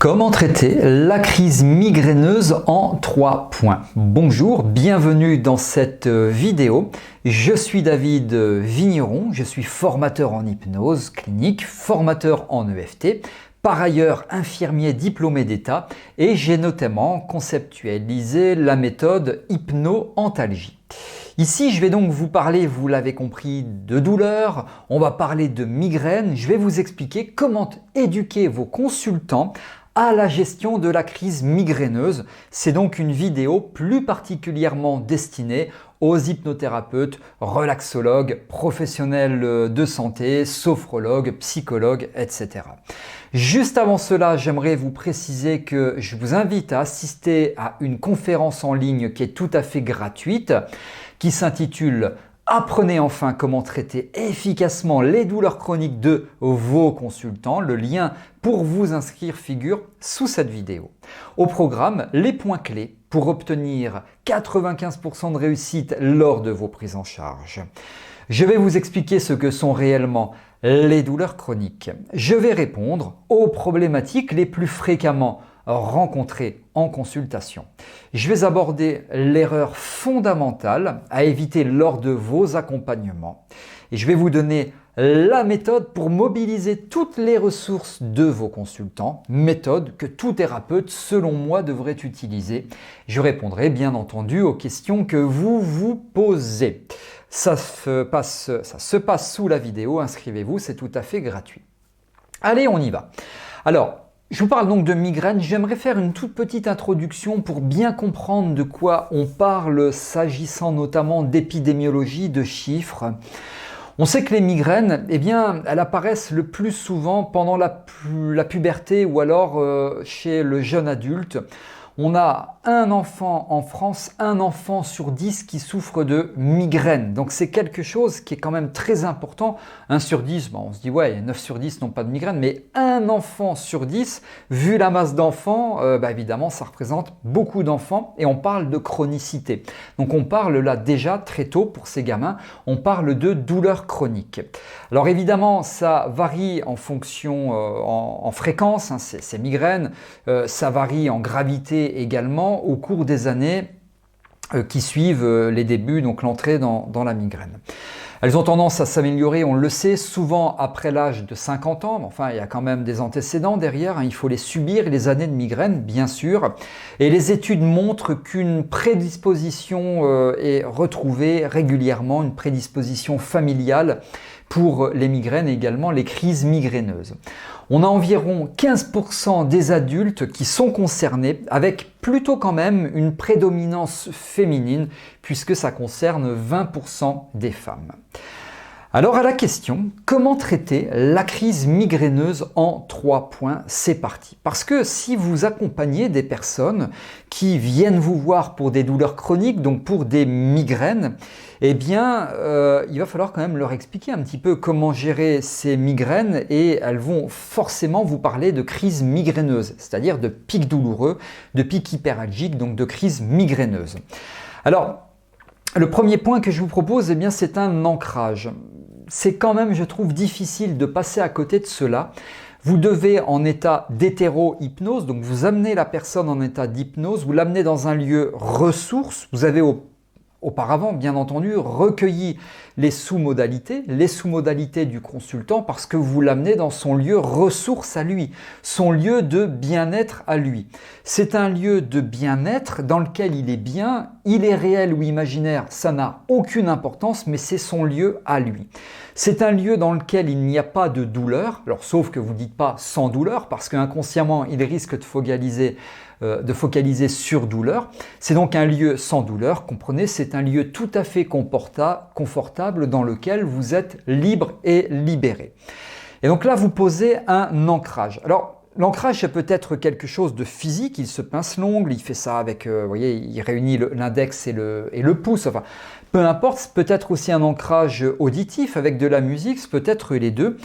Comment traiter la crise migraineuse en 3 points? Bonjour, bienvenue dans cette vidéo. Je suis David Vigneron, je suis formateur en hypnose clinique, formateur en EFT, par ailleurs infirmier diplômé d'État et j'ai notamment conceptualisé la méthode hypno-antalgie. Ici, je vais donc vous parler, vous l'avez compris, de douleur, on va parler de migraine, je vais vous expliquer comment éduquer vos consultants à la gestion de la crise migraineuse. C'est donc une vidéo plus particulièrement destinée aux hypnothérapeutes, relaxologues, professionnels de santé, sophrologues, psychologues, etc. Juste avant cela, j'aimerais vous préciser que je vous invite à assister à une conférence en ligne qui est tout à fait gratuite, qui s'intitule « Apprenez enfin comment traiter efficacement les douleurs chroniques de vos consultants ». Le lien pour vous inscrire figure sous cette vidéo. Au programme, les points clés pour obtenir 95% de réussite lors de vos prises en charge. Je vais vous expliquer ce que sont réellement les douleurs chroniques. Je vais répondre aux problématiques les plus fréquemment rencontrées en consultation. Je vais aborder l'erreur fondamentale à éviter lors de vos accompagnements. Et je vais vous donner la méthode pour mobiliser toutes les ressources de vos consultants, méthode que tout thérapeute, selon moi, devrait utiliser. Je répondrai bien entendu aux questions que vous vous posez. Ça se passe sous la vidéo, inscrivez-vous, c'est tout à fait gratuit. Allez, on y va. Alors, je vous parle donc de migraine. J'aimerais faire une toute petite introduction pour bien comprendre de quoi on parle, s'agissant notamment d'épidémiologie, de chiffres. On sait que les migraines, eh bien, elles apparaissent le plus souvent pendant la puberté ou alors chez le jeune adulte. On a un enfant en France, un enfant sur 10 qui souffre de migraine. Donc c'est quelque chose qui est quand même très important. 1 sur 10, bon, on se dit ouais, 9 sur 10 n'ont pas de migraine, mais un enfant sur 10, vu la masse d'enfants, évidemment ça représente beaucoup d'enfants et on parle de chronicité. Donc on parle là déjà très tôt pour ces gamins, on parle de douleurs chroniques. Alors évidemment ça varie en fonction, en fréquence, hein, ces migraines, ça varie en gravité également au cours des années qui suivent les débuts, donc l'entrée dans la migraine. Elles ont tendance à s'améliorer, on le sait, souvent après l'âge de 50 ans. Enfin, il y a quand même des antécédents derrière, hein. Il faut les subir, les années de migraine, bien sûr. Et les études montrent qu'une prédisposition est retrouvée régulièrement, une prédisposition familiale pour les migraines et également les crises migraineuses. On a environ 15% des adultes qui sont concernés, avec plutôt quand même une prédominance féminine, puisque ça concerne 20% des femmes. Alors à la question, comment traiter la crise migraineuse en 3 points? C'est parti. Parce que si vous accompagnez des personnes qui viennent vous voir pour des douleurs chroniques, donc pour des migraines, eh bien, il va falloir quand même leur expliquer un petit peu comment gérer ces migraines et elles vont forcément vous parler de crise migraineuse, c'est-à-dire de pics douloureux, de pics hyperalgiques, donc de crise migraineuse. Alors, le premier point que je vous propose, eh bien, c'est un ancrage. C'est quand même, je trouve, difficile de passer à côté de cela. Vous devez, en état d'hétéro-hypnose, donc vous amenez la personne en état d'hypnose, vous l'amenez dans un lieu ressource. Vous avez auparavant, bien entendu, recueilli les sous-modalités du consultant parce que vous l'amenez dans son lieu ressource à lui, son lieu de bien-être à lui. C'est un lieu de bien-être dans lequel il est bien, il est réel ou imaginaire, ça n'a aucune importance, mais c'est son lieu à lui. C'est un lieu dans lequel il n'y a pas de douleur, alors sauf que vous ne dites pas sans douleur, parce qu'inconsciemment, il risque de focaliser sur douleur. C'est donc un lieu sans douleur, comprenez, c'est un lieu tout à fait confortable dans lequel vous êtes libre et libéré. Et donc là, vous posez un ancrage. Alors, l'ancrage, c'est peut-être quelque chose de physique, il se pince l'ongle, il fait ça avec, vous voyez, il réunit l'index et le pouce, enfin, peu importe, peut-être aussi un ancrage auditif avec de la musique, peut-être les deux.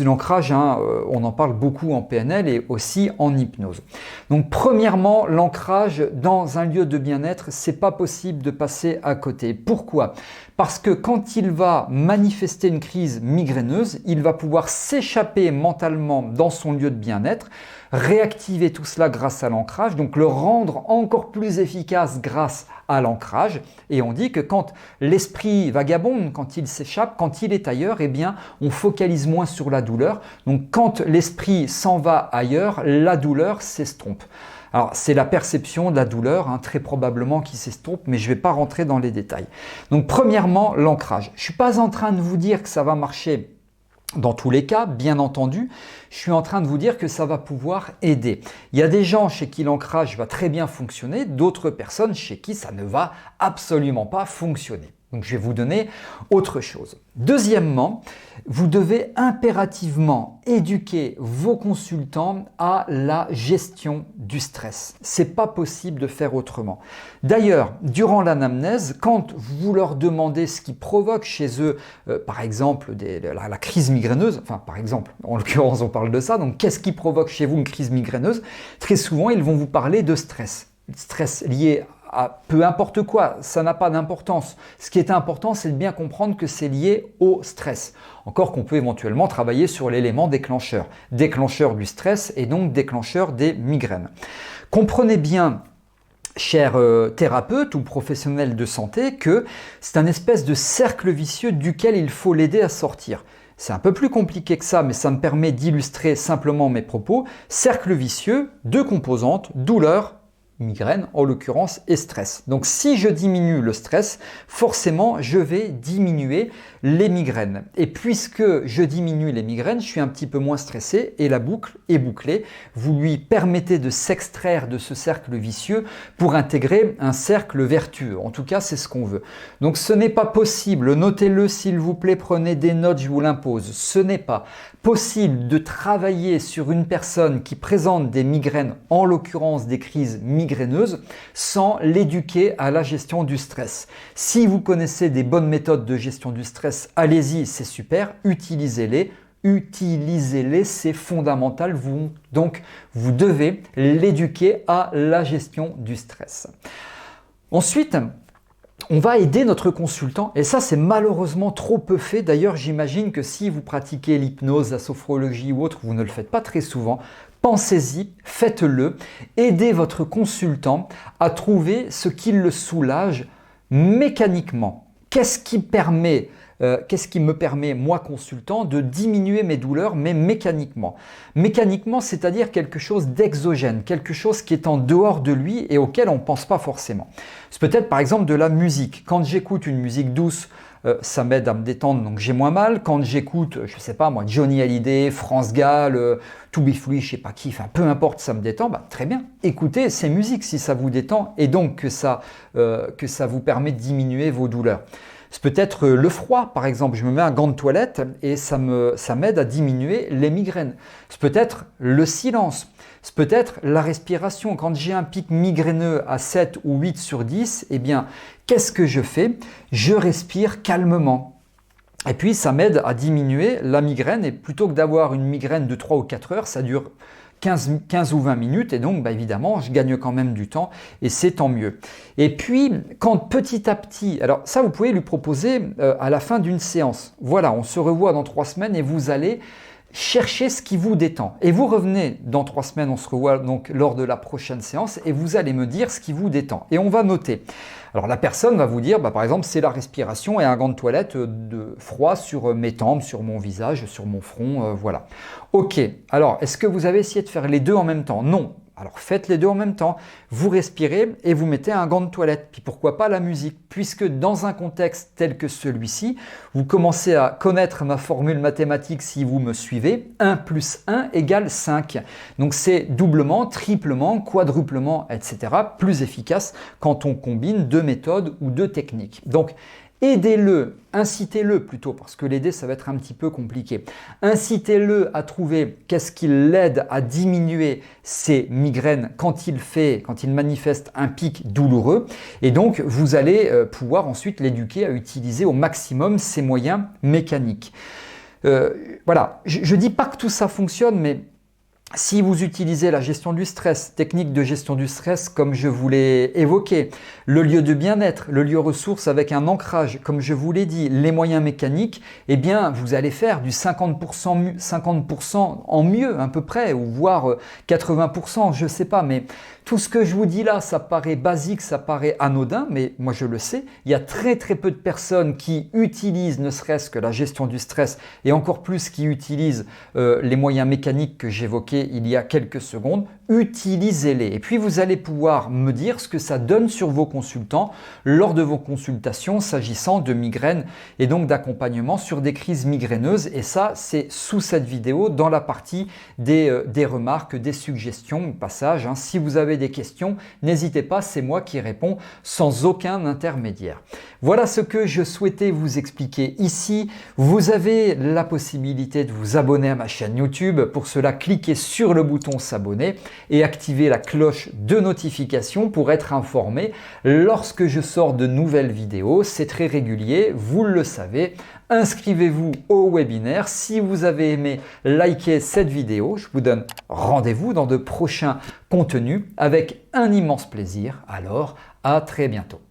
L'ancrage, hein, on en parle beaucoup en PNL et aussi en hypnose. Donc premièrement, l'ancrage dans un lieu de bien-être, c'est pas possible de passer à côté. Pourquoi? Parce que quand il va manifester une crise migraineuse, il va pouvoir s'échapper mentalement dans son lieu de bien-être réactiver tout cela grâce à l'ancrage, donc le rendre encore plus efficace grâce à l'ancrage. Et on dit que quand l'esprit vagabonde, quand il s'échappe, quand il est ailleurs, eh bien, on focalise moins sur la douleur. Donc quand l'esprit s'en va ailleurs, la douleur s'estompe. Alors, c'est la perception de la douleur, très probablement, qui s'estompe, mais je ne vais pas rentrer dans les détails. Donc, premièrement, l'ancrage. Je ne suis pas en train de vous dire que ça va marcher dans tous les cas, bien entendu. Je suis en train de vous dire que ça va pouvoir aider. Il y a des gens chez qui l'ancrage va très bien fonctionner, d'autres personnes chez qui ça ne va absolument pas fonctionner. Donc, je vais vous donner autre chose. Deuxièmement, vous devez impérativement éduquer vos consultants à la gestion du stress. C'est pas possible de faire autrement. D'ailleurs, durant l'anamnèse, quand vous leur demandez ce qui provoque chez eux, par exemple, la crise migraineuse, enfin, par exemple, en l'occurrence, on parle de ça, donc qu'est-ce qui provoque chez vous une crise migraineuse? Très souvent, ils vont vous parler de stress. Stress lié à peu importe quoi, ça n'a pas d'importance. Ce qui est important, c'est de bien comprendre que c'est lié au stress. Encore qu'on peut éventuellement travailler sur l'élément déclencheur. Déclencheur du stress et donc déclencheur des migraines. Comprenez bien, chers thérapeutes ou professionnels de santé, que c'est un espèce de cercle vicieux duquel il faut l'aider à sortir. C'est un peu plus compliqué que ça, mais ça me permet d'illustrer simplement mes propos. Cercle vicieux, deux composantes, douleur, migraine en l'occurrence et stress. Donc si je diminue le stress, forcément je vais diminuer les migraines. Et puisque je diminue les migraines, je suis un petit peu moins stressé et la boucle est bouclée. Vous lui permettez de s'extraire de ce cercle vicieux pour intégrer un cercle vertueux. En tout cas, c'est ce qu'on veut. Donc ce n'est pas possible, notez-le s'il vous plaît, prenez des notes, je vous l'impose. Ce n'est pas possible de travailler sur une personne qui présente des migraines, en l'occurrence des crises migraineuses, sans l'éduquer à la gestion du stress. Si vous connaissez des bonnes méthodes de gestion du stress, allez-y, c'est super, utilisez-les. Utilisez-les, c'est fondamental. Donc, vous devez l'éduquer à la gestion du stress. Ensuite, on va aider notre consultant, et ça c'est malheureusement trop peu fait. D'ailleurs, j'imagine que si vous pratiquez l'hypnose, la sophrologie ou autre, vous ne le faites pas très souvent. Pensez-y, faites-le, aidez votre consultant à trouver ce qui le soulage mécaniquement. Qu'est-ce qui me permet, moi consultant, de diminuer mes douleurs, mais mécaniquement? Mécaniquement, c'est-à-dire quelque chose d'exogène, quelque chose qui est en dehors de lui et auquel on ne pense pas forcément. C'est peut-être par exemple de la musique. Quand j'écoute une musique douce, ça m'aide à me détendre, donc j'ai moins mal. Quand j'écoute, je sais pas moi, Johnny Hallyday, France Gall, To Be Free, je sais pas qui, enfin peu importe, ça me détend, très bien. Écoutez ces musiques si ça vous détend et donc que ça vous permet de diminuer vos douleurs. C'est peut-être le froid, par exemple. Je me mets un gant de toilette et ça m'aide à diminuer les migraines. C'est peut-être le silence. C'est peut-être la respiration. Quand j'ai un pic migraineux à 7 ou 8 sur 10, eh bien, qu'est-ce que je fais? Je respire calmement. Et puis, ça m'aide à diminuer la migraine. Et plutôt que d'avoir une migraine de 3 ou 4 heures, ça dure 15 ou 20 minutes et donc évidemment je gagne quand même du temps et c'est tant mieux. Et puis quand petit à petit, alors ça vous pouvez lui proposer à la fin d'une séance, voilà, on se revoit dans 3 semaines et vous allez chercher ce qui vous détend. Et vous revenez dans 3 semaines, on se revoit donc lors de la prochaine séance et vous allez me dire ce qui vous détend. Et on va noter. Alors la personne va vous dire, par exemple, c'est la respiration et un gant de toilette de froid sur mes tempes, sur mon visage, sur mon front, voilà. Ok, alors est-ce que vous avez essayé de faire les deux en même temps? Non. Alors faites les deux en même temps, vous respirez et vous mettez un gant de toilette. Puis pourquoi pas la musique? Puisque dans un contexte tel que celui-ci, vous commencez à connaître ma formule mathématique si vous me suivez. 1 plus 1 égale 5. Donc c'est doublement, triplement, quadruplement, etc. plus efficace quand on combine deux méthodes ou deux techniques. Donc aidez-le, incitez-le plutôt, parce que l'aider, ça va être un petit peu compliqué. Incitez-le à trouver qu'est-ce qui l'aide à diminuer ses migraines quand il manifeste un pic douloureux. Et donc, vous allez pouvoir ensuite l'éduquer à utiliser au maximum ses moyens mécaniques. Voilà, je ne dis pas que tout ça fonctionne, mais Si vous utilisez la gestion du stress, technique de gestion du stress comme je vous l'ai évoqué, le lieu de bien-être, le lieu ressource avec un ancrage, comme je vous l'ai dit, les moyens mécaniques, eh bien vous allez faire du 50% en mieux à peu près, ou voire 80%, je ne sais pas, mais tout ce que je vous dis là, ça paraît basique, ça paraît anodin, mais moi je le sais, il y a très peu de personnes qui utilisent ne serait-ce que la gestion du stress et encore plus qui utilisent les moyens mécaniques que j'évoquais il y a quelques secondes. Utilisez-les et puis vous allez pouvoir me dire ce que ça donne sur vos consultants lors de vos consultations s'agissant de migraines et donc d'accompagnement sur des crises migraineuses, et ça c'est sous cette vidéo dans la partie des remarques, des suggestions au passage, hein. Si vous avez des questions, n'hésitez pas, c'est moi qui réponds sans aucun intermédiaire. Voilà ce que je souhaitais vous expliquer ici. Vous avez la possibilité de vous abonner à ma chaîne YouTube. Pour cela, cliquez sur le bouton s'abonner et activez la cloche de notification pour être informé lorsque je sors de nouvelles vidéos. C'est très régulier, vous le savez. Inscrivez-vous au webinaire. Si vous avez aimé, likez cette vidéo. Je vous donne rendez-vous dans de prochains contenus avec un immense plaisir. Alors, à très bientôt.